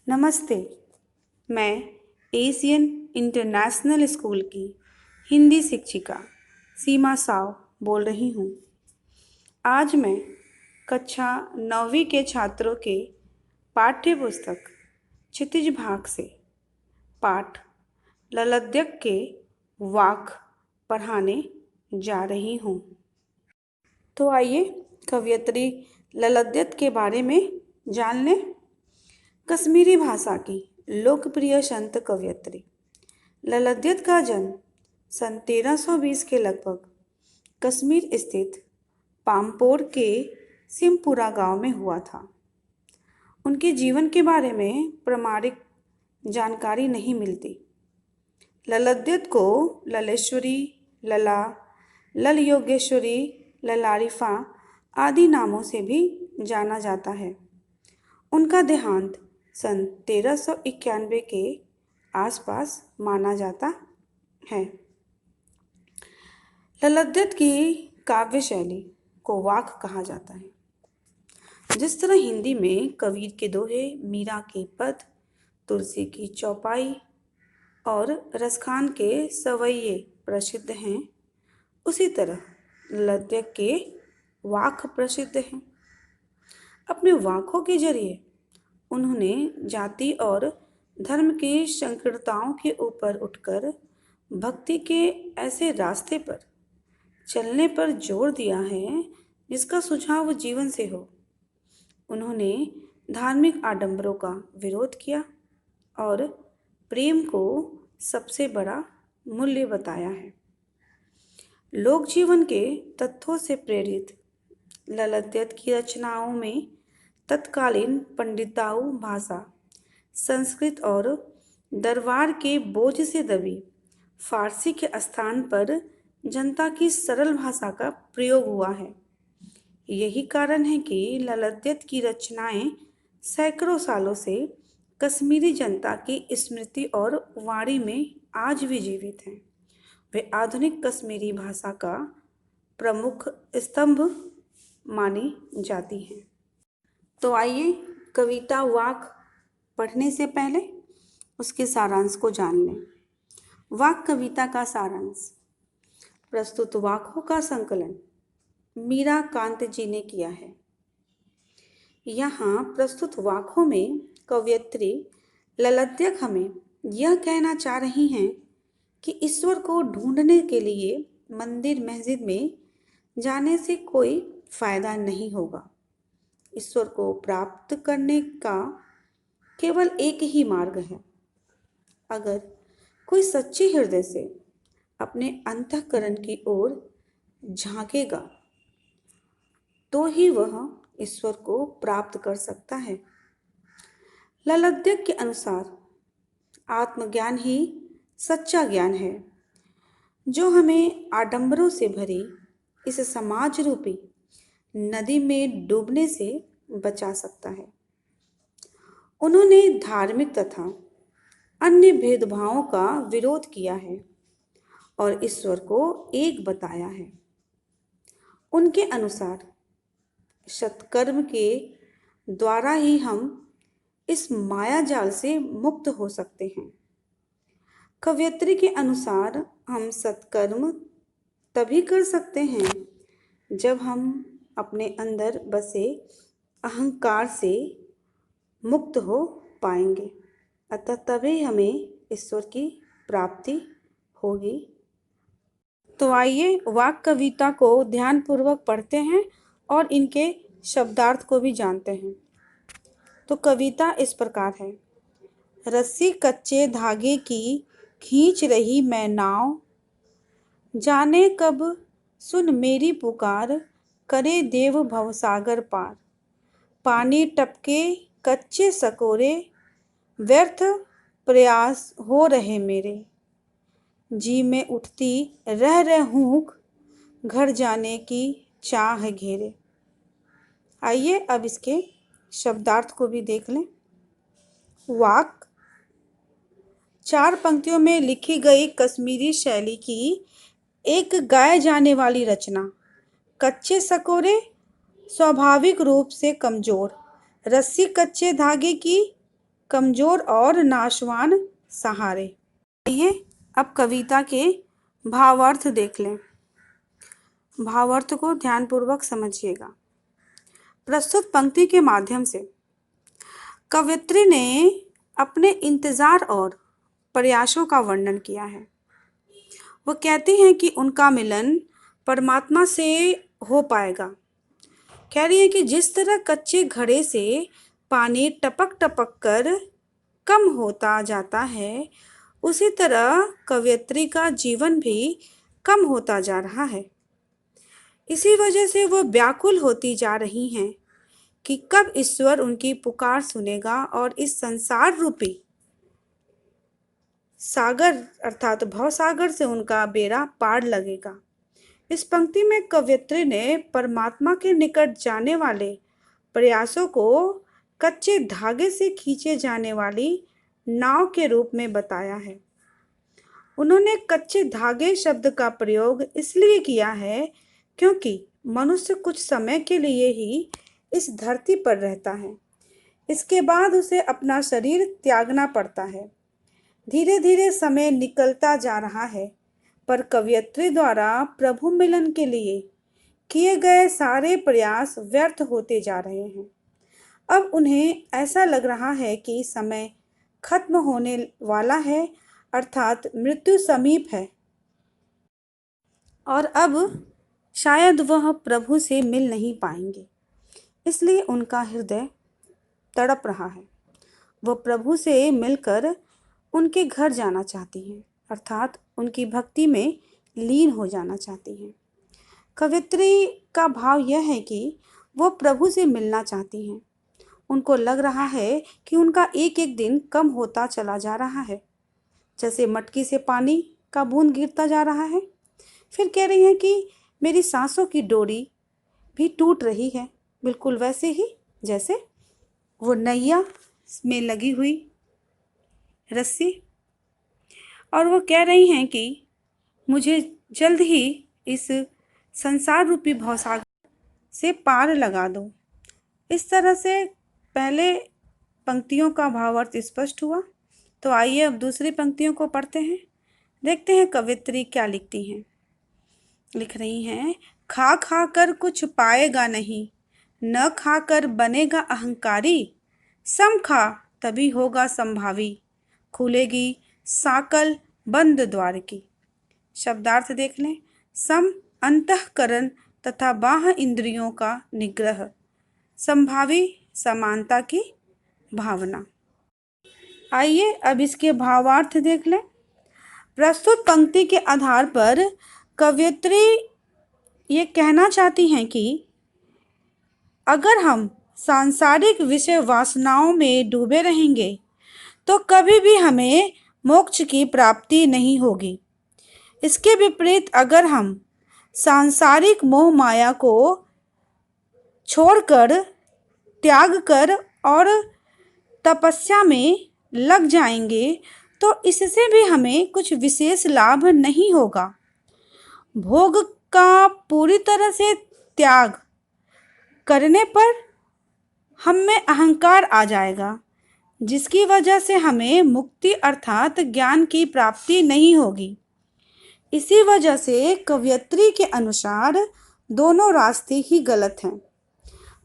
नमस्ते। मैं Asian international school की हिंदी शिक्षिका सीमा साव बोल रही हूँ। आज मैं कक्षा 9वीं के छात्रों के पाठ्य पुस्तक क्षितिज भाग से पाठ ललद्यक के वाक पढ़ाने जा रही हूँ। तो आइए कवयित्री ललद्यत के बारे में जान लें। कश्मीरी भाषा की लोकप्रिय संत कवयित्री ललद्यत का जन्म सन 1320 के लगभग कश्मीर स्थित पामपोर के सिमपुरा गांव में हुआ था। उनके जीवन के बारे में प्रामाणिक जानकारी नहीं मिलती। ललद्यत को ललेश्वरी, लला, लल योगेश्वरी, ललारिफा आदि नामों से भी जाना जाता है। उनका देहांत सन 1391 के आसपास माना जाता है। ललद्यत की काव्य शैली को वाक कहा जाता है। जिस तरह हिंदी में कबीर के दोहे, मीरा के पद, तुलसी की चौपाई और रसखान के सवैये प्रसिद्ध हैं, उसी तरह ललद्यत के वाक प्रसिद्ध हैं। अपने वाकों के जरिए उन्होंने जाति और धर्म की संकीर्णताओं के ऊपर उठकर भक्ति के ऐसे रास्ते पर चलने पर जोर दिया है जिसका सुझाव जीवन से हो। उन्होंने धार्मिक आडंबरों का विरोध किया और प्रेम को सबसे बड़ा मूल्य बताया है। लोक जीवन के तत्वों से प्रेरित ललद्यत की रचनाओं में तत्कालीन पंडिताऊ भाषा, संस्कृत और दरबार के बोझ से दबी फारसी के स्थान पर जनता की सरल भाषा का प्रयोग हुआ है। यही कारण है कि ललद्यत की रचनाएं सैकड़ों सालों से कश्मीरी जनता की स्मृति और वाणी में आज भी जीवित हैं। वे आधुनिक कश्मीरी भाषा का प्रमुख स्तंभ मानी जाती हैं। तो आइए कविता वाक पढ़ने से पहले उसके सारांश को जान लें। वाक कविता का सारांश। प्रस्तुत वाकों का संकलन मीरा कांत जी ने किया है। यहाँ प्रस्तुत वाकों में कवयित्री ललद्यक हमें यह कहना चाह रही हैं कि ईश्वर को ढूंढने के लिए मंदिर मस्जिद में जाने से कोई फायदा नहीं होगा। ईश्वर को प्राप्त करने का केवल एक ही मार्ग है। अगर कोई सच्चे हृदय से अपने अंतःकरण की ओर झांकेगा तो ही वह ईश्वर को प्राप्त कर सकता है। ललद्यक के अनुसार आत्मज्ञान ही सच्चा ज्ञान है जो हमें आडंबरों से भरी इस समाज रूपी नदी में डूबने से बचा सकता है। उन्होंने धार्मिक तथा अन्य भेदभावों का विरोध किया है और ईश्वर को एक बताया है। उनके अनुसार सत्कर्म के द्वारा ही हम इस माया जाल से मुक्त हो सकते हैं। कवयित्री के अनुसार हम सत्कर्म तभी कर सकते हैं जब हम अपने अंदर बसे अहंकार से मुक्त हो पाएंगे, अतः तभी हमें ईश्वर की प्राप्ति होगी। तो आइए वाक कविता को ध्यानपूर्वक पढ़ते हैं और इनके शब्दार्थ को भी जानते हैं। तो कविता इस प्रकार है। रस्सी कच्चे धागे की खींच रही मैं नाव, जाने कब सुन मेरी पुकार, करे देव भवसागर पार। पानी टपके कच्चे सकोरे, व्यर्थ प्रयास हो रहे मेरे। जी में उठती रह हूँ, घर जाने की चाह घेरे। आइए अब इसके शब्दार्थ को भी देख लें। वाक 4 पंक्तियों में लिखी गई कश्मीरी शैली की एक गाए जाने वाली रचना। कच्चे सकोरे स्वाभाविक रूप से कमजोर, रस्सी कच्चे धागे की कमजोर और नाशवान सहारे। आइए अब कविता के भावार्थ देख लें। भावार्थ को ध्यानपूर्वक समझिएगा। प्रस्तुत पंक्ति के माध्यम से कवयित्री ने अपने इंतजार और प्रयासों का वर्णन किया है। वो कहती हैं कि उनका मिलन परमात्मा से हो पाएगा। कह रही है कि जिस तरह कच्चे घड़े से पानी टपक टपक कर कम होता जाता है, उसी तरह कवयित्री का जीवन भी कम होता जा रहा है। इसी वजह से वो व्याकुल होती जा रही हैं कि कब ईश्वर उनकी पुकार सुनेगा और इस संसार रूपी सागर अर्थात भवसागर से उनका बेड़ा पार लगेगा। इस पंक्ति में कवयित्री ने परमात्मा के निकट जाने वाले प्रयासों को कच्चे धागे से खींचे जाने वाली नाव के रूप में बताया है। उन्होंने कच्चे धागे शब्द का प्रयोग इसलिए किया है क्योंकि मनुष्य कुछ समय के लिए ही इस धरती पर रहता है। इसके बाद उसे अपना शरीर त्यागना पड़ता है। धीरे धीरे समय निकलता जा रहा है, पर कवयित्री द्वारा प्रभु मिलन के लिए किए गए सारे प्रयास व्यर्थ होते जा रहे हैं। अब उन्हें ऐसा लग रहा है कि समय खत्म होने वाला है, अर्थात मृत्यु समीप है और अब शायद वह प्रभु से मिल नहीं पाएंगे। इसलिए उनका हृदय तड़प रहा है। वह प्रभु से मिलकर उनके घर जाना चाहती हैं, अर्थात उनकी भक्ति में लीन हो जाना चाहती हैं। कवयित्री का भाव यह है कि वो प्रभु से मिलना चाहती हैं। उनको लग रहा है कि उनका एक एक दिन कम होता चला जा रहा है, जैसे मटकी से पानी का बूंद गिरता जा रहा है। फिर कह रही हैं कि मेरी सांसों की डोरी भी टूट रही है, बिल्कुल वैसे ही जैसे वो नैया में लगी हुई रस्सी। और वो कह रही हैं कि मुझे जल्द ही इस संसार रूपी भवसागर से पार लगा दो। इस तरह से पहले पंक्तियों का भावार्थ स्पष्ट हुआ। तो आइए अब दूसरी पंक्तियों को पढ़ते हैं। देखते हैं कवयित्री क्या लिखती हैं। लिख रही हैं, खा खा कर कुछ पाएगा नहीं, न खाकर बनेगा अहंकारी, सम खा तभी होगा संभावी, खुलेगी साकल बंद द्वार की। शब्दार्थ देख लें। सम अंतःकरण तथा बाह्य इंद्रियों का निग्रह, संभावी समानता की भावना। आइए अब इसके भावार्थ देख लें। प्रस्तुत पंक्ति के आधार पर कवयित्री ये कहना चाहती हैं कि अगर हम सांसारिक विषय वासनाओं में डूबे रहेंगे तो कभी भी हमें मोक्ष की प्राप्ति नहीं होगी। इसके विपरीत अगर हम सांसारिक मोह माया को छोड़कर, त्याग कर और तपस्या में लग जाएंगे तो इससे भी हमें कुछ विशेष लाभ नहीं होगा। भोग का पूरी तरह से त्याग करने पर हम में अहंकार आ जाएगा, जिसकी वजह से हमें मुक्ति अर्थात ज्ञान की प्राप्ति नहीं होगी। इसी वजह से कवयित्री के अनुसार दोनों रास्ते ही गलत हैं।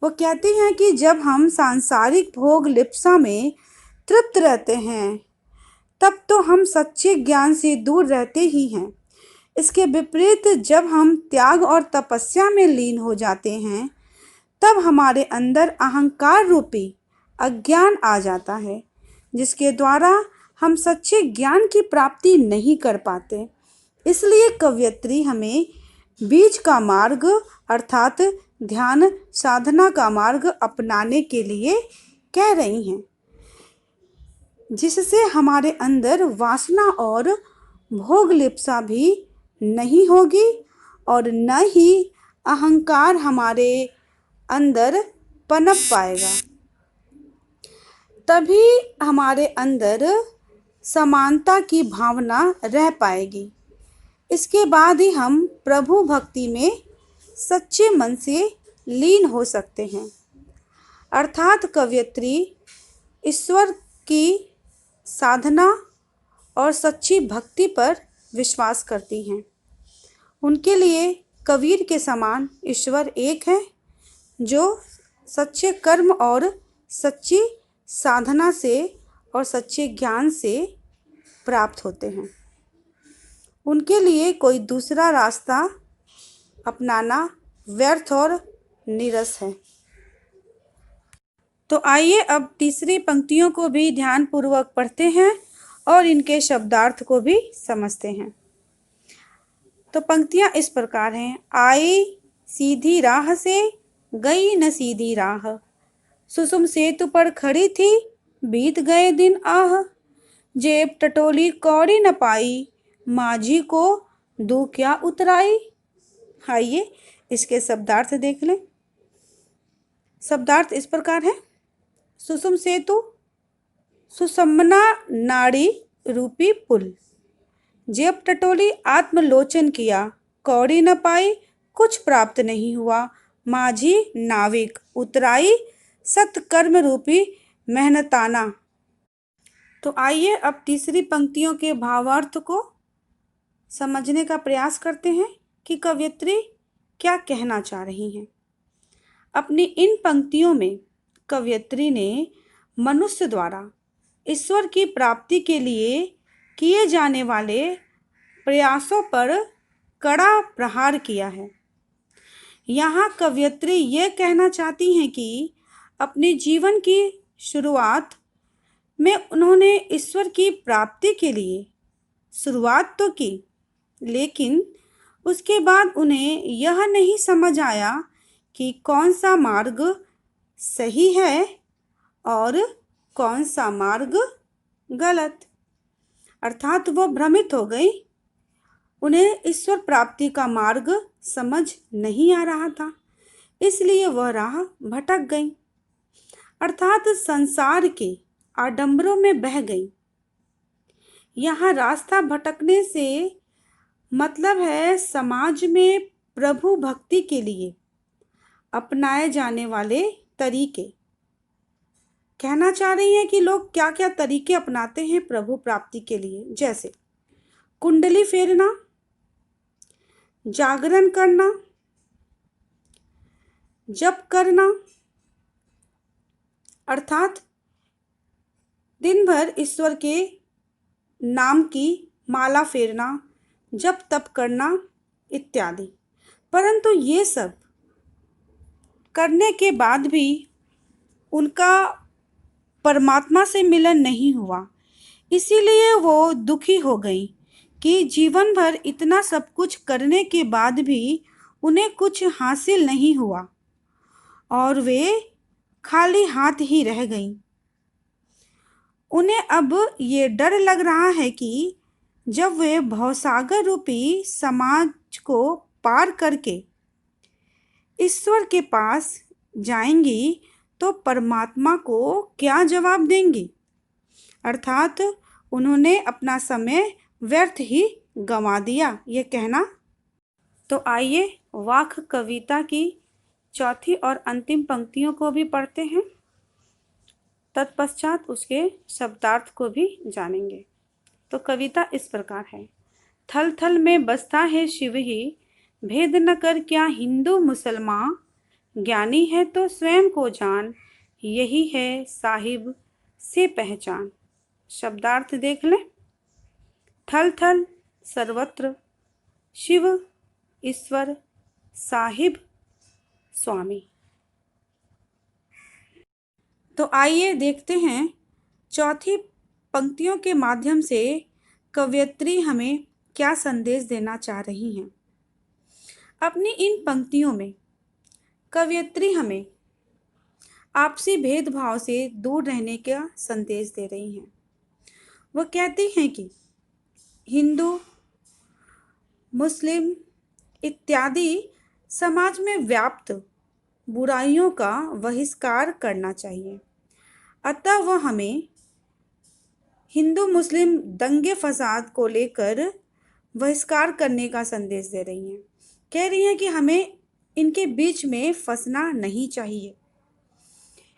वो कहती हैं कि जब हम सांसारिक भोग लिप्सा में तृप्त रहते हैं तब तो हम सच्चे ज्ञान से दूर रहते ही हैं। इसके विपरीत जब हम त्याग और तपस्या में लीन हो जाते हैं तब हमारे अंदर अहंकार रूपी अज्ञान आ जाता है, जिसके द्वारा हम सच्चे ज्ञान की प्राप्ति नहीं कर पाते। इसलिए कवयित्री हमें बीच का मार्ग अर्थात ध्यान साधना का मार्ग अपनाने के लिए कह रही हैं, जिससे हमारे अंदर वासना और भोग लिप्सा भी नहीं होगी और न ही अहंकार हमारे अंदर पनप पाएगा। तभी हमारे अंदर समानता की भावना रह पाएगी। इसके बाद ही हम प्रभु भक्ति में सच्चे मन से लीन हो सकते हैं। अर्थात कवयित्री ईश्वर की साधना और सच्ची भक्ति पर विश्वास करती हैं। उनके लिए कबीर के समान ईश्वर एक है, जो सच्चे कर्म और सच्ची साधना से और सच्चे ज्ञान से प्राप्त होते हैं। उनके लिए कोई दूसरा रास्ता अपनाना व्यर्थ और नीरस है। तो आइए अब तीसरी पंक्तियों को भी ध्यानपूर्वक पढ़ते हैं और इनके शब्दार्थ को भी समझते हैं। तो पंक्तियां इस प्रकार हैं। आई सीधी राह से, गई न सीधी राह, सुसुम सेतु पर खड़ी थी, बीत गए दिन आह, जेब टटोली कौड़ी न पाई, माझी को दू क्या उतराई। आइए इसके शब्दार्थ देख लें। शब्दार्थ इस प्रकार है। सुसुम सेतु, सुषमना नाड़ी रूपी पुल, जेब टटोली आत्मलोचन किया, कौड़ी न पाई कुछ प्राप्त नहीं हुआ, माझी नाविक उतराई सत्कर्म रूपी मेहनताना। तो आइए अब तीसरी पंक्तियों के भावार्थ को समझने का प्रयास करते हैं कि कवयित्री क्या कहना चाह रही हैं। अपनी इन पंक्तियों में कवयित्री ने मनुष्य द्वारा ईश्वर की प्राप्ति के लिए किए जाने वाले प्रयासों पर कड़ा प्रहार किया है। यहाँ कवयित्री ये कहना चाहती हैं कि अपने जीवन की शुरुआत में उन्होंने ईश्वर की प्राप्ति के लिए शुरुआत तो की, लेकिन उसके बाद उन्हें यह नहीं समझ आया कि कौन सा मार्ग सही है और कौन सा मार्ग गलत। अर्थात वो भ्रमित हो गई। उन्हें ईश्वर प्राप्ति का मार्ग समझ नहीं आ रहा था, इसलिए वह राह भटक गई, अर्थात संसार के आडंबरों में बह गई। यहाँ रास्ता भटकने से मतलब है समाज में प्रभु भक्ति के लिए अपनाए जाने वाले तरीके। कहना चाह रही हैं कि लोग क्या क्या तरीके अपनाते हैं प्रभु प्राप्ति के लिए, जैसे कुंडली फेरना, जागरण करना, जप करना, अर्थात दिन भर ईश्वर के नाम की माला फेरना, जप तप करना इत्यादि। परंतु ये सब करने के बाद भी उनका परमात्मा से मिलन नहीं हुआ, इसीलिए वो दुखी हो गई कि जीवन भर इतना सब कुछ करने के बाद भी उन्हें कुछ हासिल नहीं हुआ और वे खाली हाथ ही रह गईं। उन्हें अब ये डर लग रहा है कि जब वे भवसागर रूपी समाज को पार करके ईश्वर के पास जाएंगी तो परमात्मा को क्या जवाब देंगी। अर्थात उन्होंने अपना समय व्यर्थ ही गंवा दिया, ये कहना। तो आइए वाक कविता की चौथी और अंतिम पंक्तियों को भी पढ़ते हैं, तत्पश्चात उसके शब्दार्थ को भी जानेंगे। तो कविता इस प्रकार है। थल थल में बसता है शिव ही, भेद न कर क्या हिंदू मुसलमान, ज्ञानी है तो स्वयं को जान, यही है साहिब से पहचान। शब्दार्थ देख लें। थल थल सर्वत्र, शिव ईश्वर, साहिब स्वामी। तो आइए देखते हैं चौथी पंक्तियों के माध्यम से कवयित्री हमें क्या संदेश देना चाह रही हैं। अपनी इन पंक्तियों में कवयित्री हमें आपसी भेदभाव से दूर रहने का संदेश दे रही हैं। वह कहती हैं कि हिंदू, मुस्लिम इत्यादि समाज में व्याप्त बुराइयों का बहिष्कार करना चाहिए। अतः वह हमें हिंदू मुस्लिम दंगे फसाद को लेकर बहिष्कार करने का संदेश दे रही हैं। कह रही हैं कि हमें इनके बीच में फंसना नहीं चाहिए,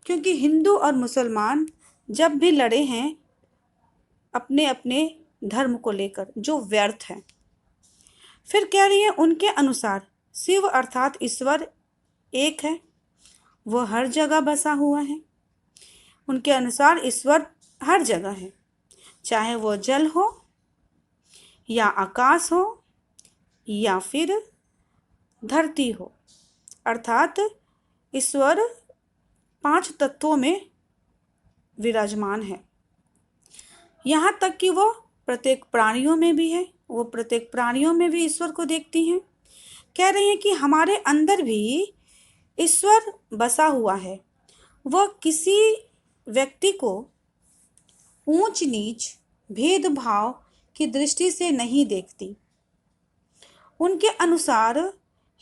क्योंकि हिंदू और मुसलमान जब भी लड़े हैं अपने अपने धर्म को लेकर, जो व्यर्थ है। फिर कह रही है उनके अनुसार शिव अर्थात ईश्वर एक है, वह हर जगह बसा हुआ है। उनके अनुसार ईश्वर हर जगह है, चाहे वो जल हो या आकाश हो या फिर धरती हो, अर्थात ईश्वर 5 तत्वों में विराजमान है। यहाँ तक कि वो प्रत्येक प्राणियों में भी है, वो प्रत्येक प्राणियों में भी ईश्वर को देखती हैं। कह रही हैं कि हमारे अंदर भी ईश्वर बसा हुआ है, वह किसी व्यक्ति को ऊंच नीच भेदभाव की दृष्टि से नहीं देखती। उनके अनुसार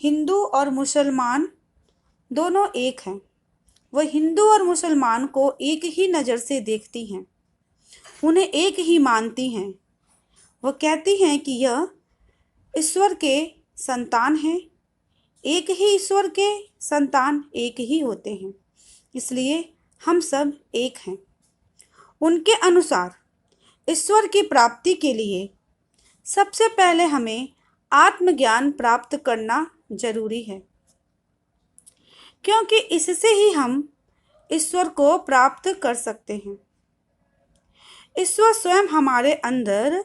हिंदू और मुसलमान दोनों एक हैं, वह हिंदू और मुसलमान को एक ही नज़र से देखती हैं, उन्हें एक ही मानती हैं। वह कहती हैं कि यह ईश्वर के संतान हैं, एक ही ईश्वर के संतान एक ही होते हैं, इसलिए हम सब एक हैं। उनके अनुसार ईश्वर की प्राप्ति के लिए सबसे पहले हमें आत्मज्ञान प्राप्त करना जरूरी है, क्योंकि इससे ही हम ईश्वर को प्राप्त कर सकते हैं। ईश्वर स्वयं हमारे अंदर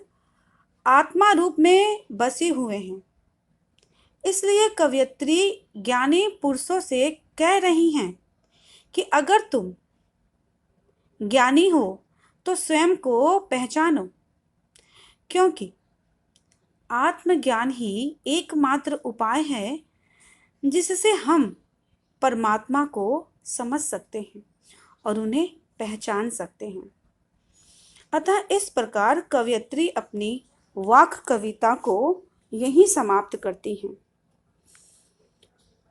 आत्मा रूप में बसे हुए हैं। इसलिए कवयित्री ज्ञानी पुरुषों से कह रही हैं कि अगर तुम ज्ञानी हो तो स्वयं को पहचानो, क्योंकि आत्मज्ञान ही एकमात्र उपाय है जिससे हम परमात्मा को समझ सकते हैं और उन्हें पहचान सकते हैं। अतः इस प्रकार कवयित्री अपनी वाक कविता को यहीं समाप्त करती हैं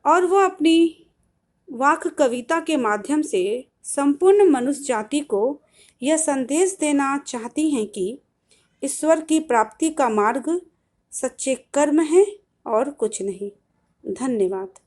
और वह अपनी वाक कविता के माध्यम से संपूर्ण मनुष्य जाति को यह संदेश देना चाहती हैं कि ईश्वर की प्राप्ति का मार्ग सच्चे कर्म है और कुछ नहीं। धन्यवाद।